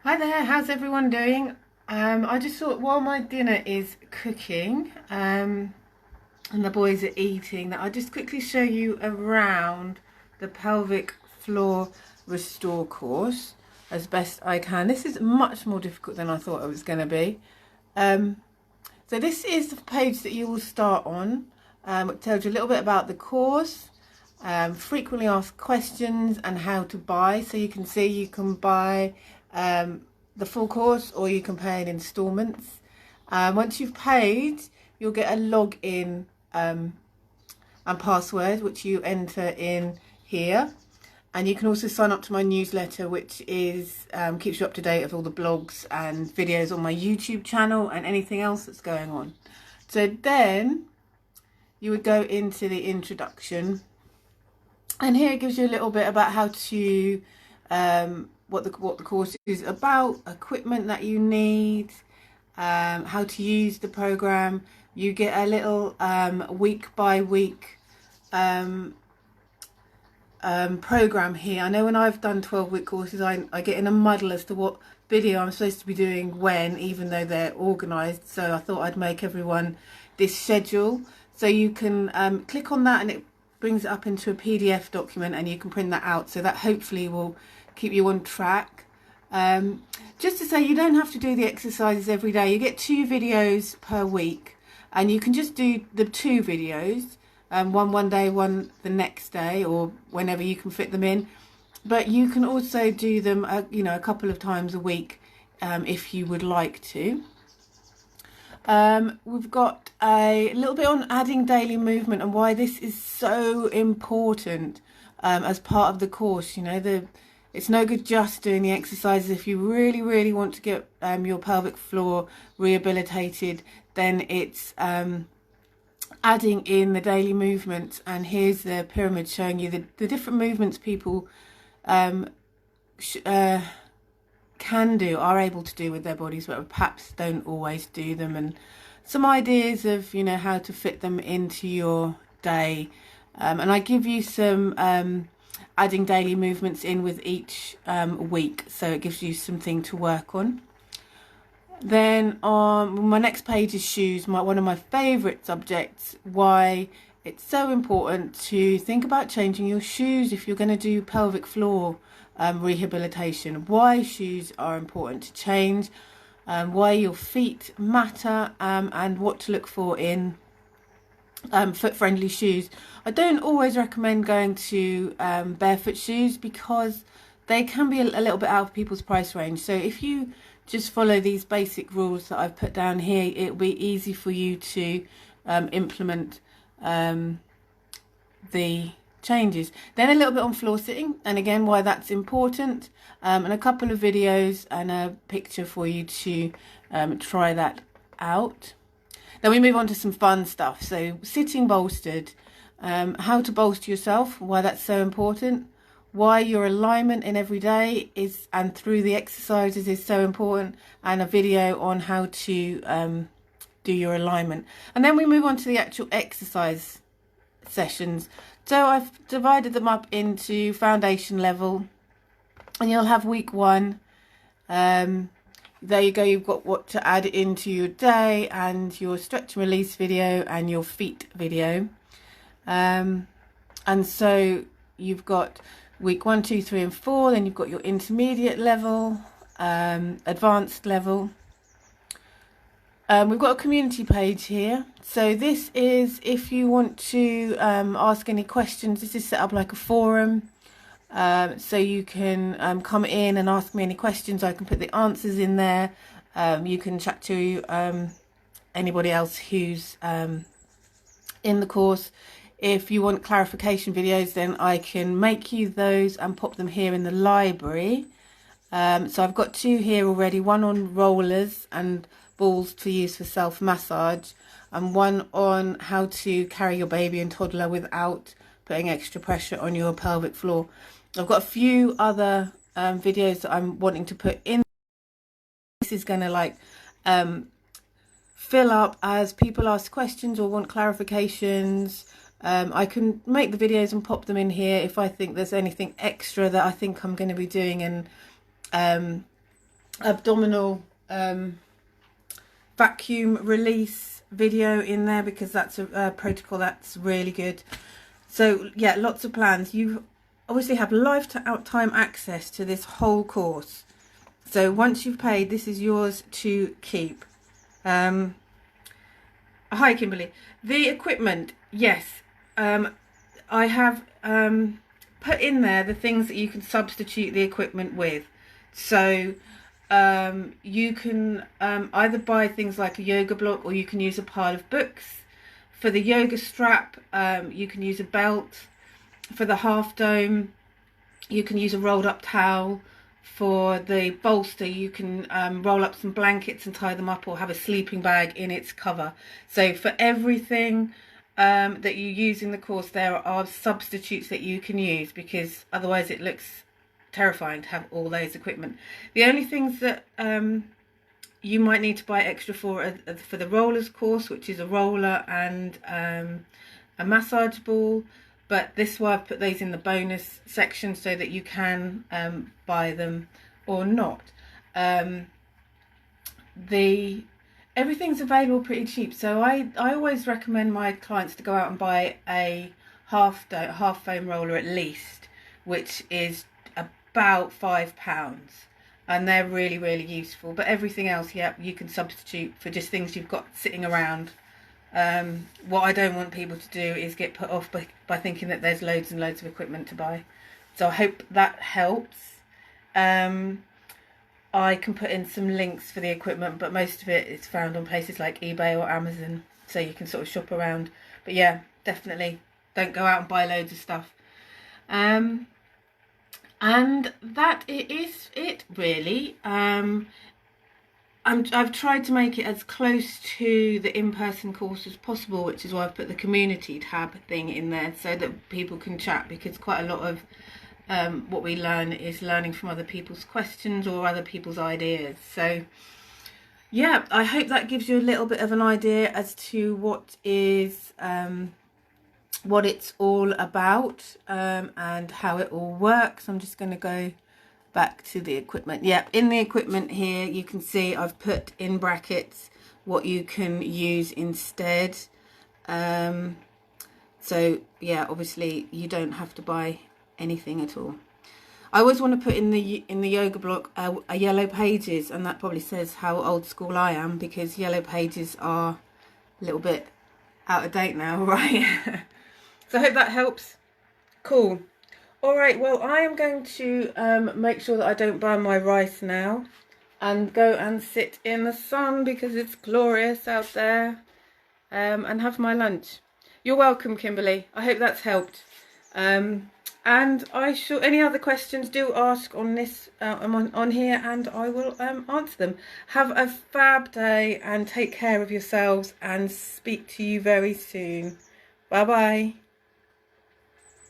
Hi there, how's everyone doing? I just thought while my dinner is cooking and the boys are eating that I'll just quickly show you around the Pelvic Floor Restore course as best I can. This is much more difficult than I thought it was going to be. Um, so this is the page that you will start on. It tells you a little bit about the course, frequently asked questions and how to buy. So you can see you can buy the full course or you can pay in installments. Once you've paid, you'll get a login and password which you enter in here. And you can also sign up to my newsletter, which is keeps you up to date with all the blogs and videos on my YouTube channel and anything else that's going on. So then you would go into the introduction, and here it gives you a little bit about how to what the course is about, equipment that you need, how to use the program. You get a little week by week program here. I know when I've done 12-week courses, I get in a muddle as to what video I'm supposed to be doing when, even though they're organised. So I thought I'd make everyone this schedule. So you can click on that and it brings it up into a PDF document and you can print that out. So that hopefully will keep you on track. Just to say, you don't have to do the exercises every day. You get 2 videos per week and you can just do the 2 videos. One day, one the next day, or whenever you can fit them in. But you can also do them, a couple of times a week if you would like to. We've got a little bit on adding daily movement and why this is so important as part of the course. It's no good just doing the exercises. If you really, really want to get your pelvic floor rehabilitated, then it's adding in the daily movements. And here's the pyramid showing you the different movements people can do, are able to do with their bodies, but perhaps don't always do them, and some ideas of how to fit them into your day. And I give you some adding daily movements in with each week, so it gives you something to work on. Then on my next page is shoes, one of my favourite subjects, why it's so important to think about changing your shoes if you're going to do pelvic floor rehabilitation, why shoes are important to change, why your feet matter, and what to look for in foot-friendly shoes. I don't always recommend going to barefoot shoes because they can be a little bit out of people's price range. So if you just follow these basic rules that I've put down here, it'll be easy for you to implement the changes. Then a little bit on floor sitting, and again why that's important, and a couple of videos and a picture for you to try that out. Then we move on to some fun stuff. So sitting bolstered, how to bolster yourself, why that's so important, why your alignment in every day is and through the exercises is so important, and a video on how to do your alignment. And then we move on to the actual exercise sessions. So I've divided them up into foundation level, and you'll have week 1. There you go, you've got what to add into your day and your stretch and release video and your feet video. And so you've got week 1, 2, 3 and 4, then you've got your intermediate level, advanced level. We've got a community page here. So this is if you want to ask any questions. This is set up like a forum. So you can come in and ask me any questions. I can put the answers in there. You can chat to anybody else who's in the course. If you want clarification videos, then I can make you those and pop them here in the library. So I've got 2 here already, one on rollers and balls to use for self-massage, and one on how to carry your baby and toddler without putting extra pressure on your pelvic floor. I've got a few other videos that I'm wanting to put in. This is going to fill up as people ask questions or want clarifications. I can make the videos and pop them in here if I think there's anything extra that I think I'm going to be doing and abdominal vacuum release video in there, because that's a protocol that's really good. So yeah, lots of plans. You obviously have lifetime access to this whole course. So once you've paid, this is yours to keep. Hi Kimberly. The equipment, yes. I have put in there the things that you can substitute the equipment with. So you can either buy things like a yoga block, or you can use a pile of books. For the yoga strap, you can use a belt. For the half dome, you can use a rolled up towel. For the bolster, you can roll up some blankets and tie them up, or have a sleeping bag in its cover. So for everything that you use in the course, there are substitutes that you can use, because otherwise it looks terrifying to have all those equipment. The only things that you might need to buy extra for the rollers course, which is a roller and a massage ball. But this way I've put those in the bonus section so that you can buy them or not. Everything's available pretty cheap. So I always recommend my clients to go out and buy a half foam roller at least, which is about £5. And they're really, really useful. But everything else, yeah, you can substitute for just things you've got sitting around. What I don't want people to do is get put off by thinking that there's loads and loads of equipment to buy. So I hope that helps. I can put in some links for the equipment, but most of it is found on places like eBay or Amazon, so you can sort of shop around. But yeah, definitely don't go out and buy loads of stuff. And that is it really. I've tried to make it as close to the in-person course as possible, which is why I've put the community tab thing in there, so that people can chat, because quite a lot of what we learn is learning from other people's questions or other people's ideas. So yeah, I hope that gives you a little bit of an idea as to what it's all about and how it all works. I'm just going to go back to the equipment. Yeah, in the equipment here you can see I've put in brackets what you can use instead. So yeah, obviously you don't have to buy anything at all. I always want to put in the yoga block a yellow pages, and that probably says how old school I am, because yellow pages are a little bit out of date now, right? So I hope that helps. Cool. All right, well, I am going to make sure that I don't burn my rice now and go and sit in the sun, because it's glorious out there, and have my lunch. You're welcome, Kimberly. I hope that's helped. And any other questions, do ask on this on here, and I will answer them. Have a fab day and take care of yourselves, and speak to you very soon. Bye bye.